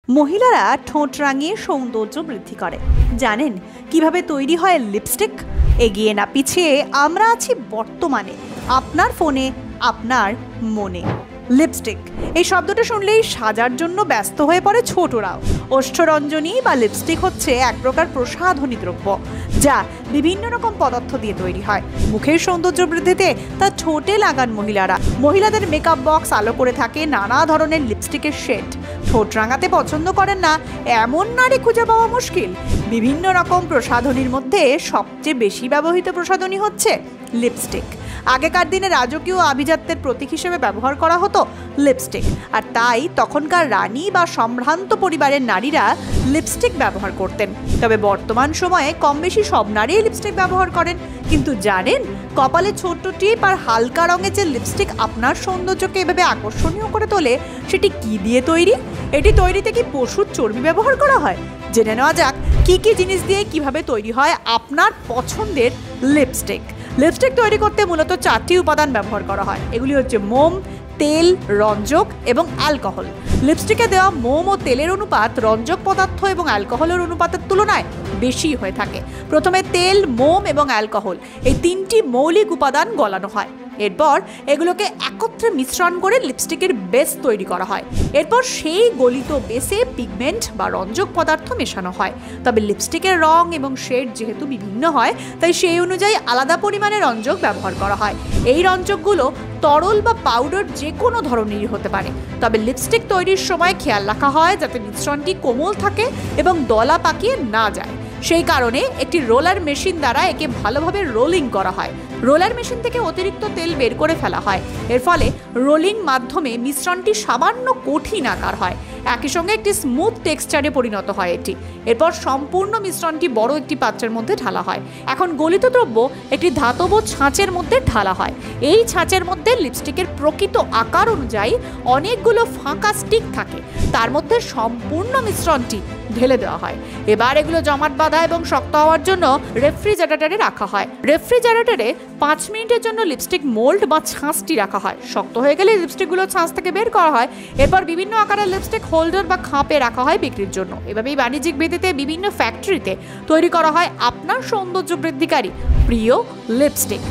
মহিলারা ঠোঁট রাঙিয়ে সৌন্দর্য বৃদ্ধি করে। জানেন কিভাবে তৈরি হয় লিপস্টিক? এগিয়ে না পিছিয়ে আমরা আছি বর্তমানে আপনার ফোনে, আপনার মনে। লিপস্টিক এই শব্দটা শুনলেই সাজার জন্য ব্যস্ত হয়ে পড়ে ছোটরাও। ওষ্ঠরঞ্জনী বা লিপস্টিক হচ্ছে এক প্রকার প্রসাধনী দ্রব্য, যা বিভিন্ন রকম পদার্থ দিয়ে তৈরি হয়। মুখের সৌন্দর্য বৃদ্ধিতে তা ঠোঁটে লাগান মহিলাদের মেকআপ বক্স আলো করে থাকে নানা ধরনের লিপস্টিকের শেড। ঠোঁট রাঙাতে পছন্দ করেন না এমন নারী খুঁজে পাওয়া মুশকিল। বিভিন্ন রকম প্রসাধনীর মধ্যে সবচেয়ে বেশি ব্যবহৃত প্রসাধনী হচ্ছে লিপস্টিক। আগেকার দিনে রাজকীয় আভিজাত্যের প্রতীক হিসেবে ব্যবহার করা হতো লিপস্টিক, আর তাই তখনকার রানী বা সম্ভ্রান্ত পরিবারের নারীরা লিপস্টিক ব্যবহার করতেন। তবে বর্তমান সময়ে কম বেশি সব নারী লিপস্টিক ব্যবহার করেন। কিন্তু জানেন কপালে ছোট্ট টিপ আর হালকা রঙের যে লিপস্টিক আপনার সৌন্দর্যকে এভাবে আকর্ষণীয় করে তোলে, সেটি কি দিয়ে তৈরি? এটি তৈরিতে কি পশুর চর্বি ব্যবহার করা হয়? জেনে নেওয়া যাক কি কি জিনিস দিয়ে কিভাবে তৈরি হয় আপনার পছন্দের লিপস্টিক। লিপস্টিক তৈরি করতে মূলত 4টি উপাদান ব্যবহার করা হয়। এগুলি হচ্ছে মোম, তেল, রঞ্জক এবং অ্যালকোহল। লিপস্টিকে দেওয়া মোম ও তেলের অনুপাত রঞ্জক পদার্থ এবং অ্যালকোহলের অনুপাতের তুলনায় বেশি হয়ে থাকে। প্রথমে তেল, মোম এবং অ্যালকোহল এই 3টি মৌলিক উপাদান গলানো হয়। এরপর এগুলোকে একত্রে মিশ্রণ করে লিপস্টিকের বেস তৈরি করা হয়। এরপর সেই গলিত বেসে পিগমেন্ট বা রঞ্জক পদার্থ মেশানো হয়। তবে লিপস্টিকের রং এবং শেড যেহেতু বিভিন্ন হয়, তাই সেই অনুযায়ী আলাদা পরিমাণে রঞ্জক ব্যবহার করা হয়। এই রঞ্জকগুলো তরল বা পাউডার যে কোনো ধরনেরই হতে পারে। তবে লিপস্টিক তৈরির সময় খেয়াল রাখা হয় যাতে মিশ্রণটি কোমল থাকে এবং দলা পাকিয়ে না যায়। সেই কারণে একটি রোলার মেশিন দ্বারা একে ভালোভাবে রোলিং করা হয়। রোলার মেশিন থেকে অতিরিক্ত তেল বের করে ফেলা হয়। এর ফলে রোলিং মাধ্যমে মিশ্রণটি সামান্য কঠিন আকার হয়। একই সঙ্গে একটি স্মুথ টেক্সচারে পরিণত হয় এটি। এরপর সম্পূর্ণ মিশ্রণটি বড় একটি পাত্রের মধ্যে ঢালা হয়। এখন গলিত দ্রব্য একটি ধাতব ছাঁচের মধ্যে ঢালা হয়। এই ছাঁচের মধ্যে লিপস্টিকের প্রকৃত আকার অনুযায়ী অনেকগুলো ফাঁকা স্টিক থাকে। তার মধ্যে সম্পূর্ণ মিশ্রণটি ঢেলে দেওয়া হয়। এবার এগুলো জমাট বাঁধা এবং শক্ত হওয়ার জন্য রেফ্রিজারেটরে রাখা হয়। রেফ্রিজারেটরে 5 মিনিটের জন্য লিপস্টিক মোল্ড বা ছাঁচটি রাখা হয়। শক্ত হয়ে গেলে লিপস্টিকগুলো ছাঁচ থেকে বের করা হয়। এরপর বিভিন্ন আকারের লিপস্টিক হোল্ডার বা খাপে রাখা হয় বিক্রির জন্য। এভাবেই বাণিজ্যিক ভিত্তিতে বিভিন্ন ফ্যাক্টরিতে তৈরি করা হয় আপনার সৌন্দর্য বৃদ্ধিকারী প্রিয় লিপস্টিক।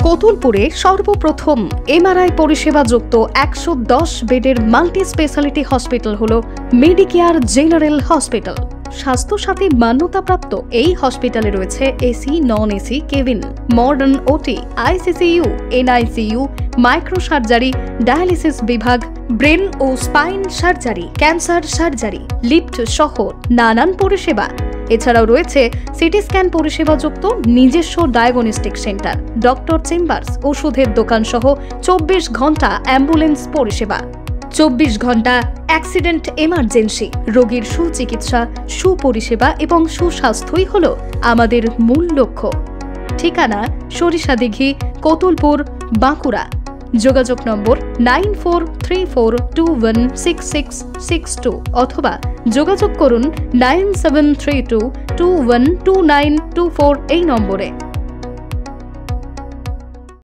কতুলপুরে সর্বপ্রথম এমআরআই পরিষেবা যুক্ত 110 বেডের মাল্টি স্পেশালিটি হসপিটাল হলো মেডিকেয়ার জেনারেল হসপিটাল। স্বাস্থ্যসাথী মান্যতাপ্রাপ্ত এই হসপিটালে রয়েছে AC, non AC cabin, modern OT, ICCU, NICU, micro surgery, dialysis বিভাগ, ব্রেন ও spine surgery, cancer surgery, lift সহ নানান পরিষেবা। এছাড়াও রয়েছে সিটি স্ক্যান পরিষেবা যুক্ত নিজস্ব ডায়াগনস্টিক সেন্টার, ডক্টর চেম্বার্স, ওষুধের দোকান সহ 24 ঘন্টা অ্যাম্বুলেন্স পরিষেবা। 24 ঘন্টা অ্যাক্সিডেন্ট এমার্জেন্সি, রোগীর সুচিকিৎসা, সুপরিষেবা এবং সুস্বাস্থ্যই হল আমাদের মূল লক্ষ্য। ঠিকানা সরিষাদিঘি, কতুলপুর, বাঁকুড়া। যোগাযোগ নম্বর 9434216662 অথবা যোগাযোগ করুন 9732212924 এই নম্বরে।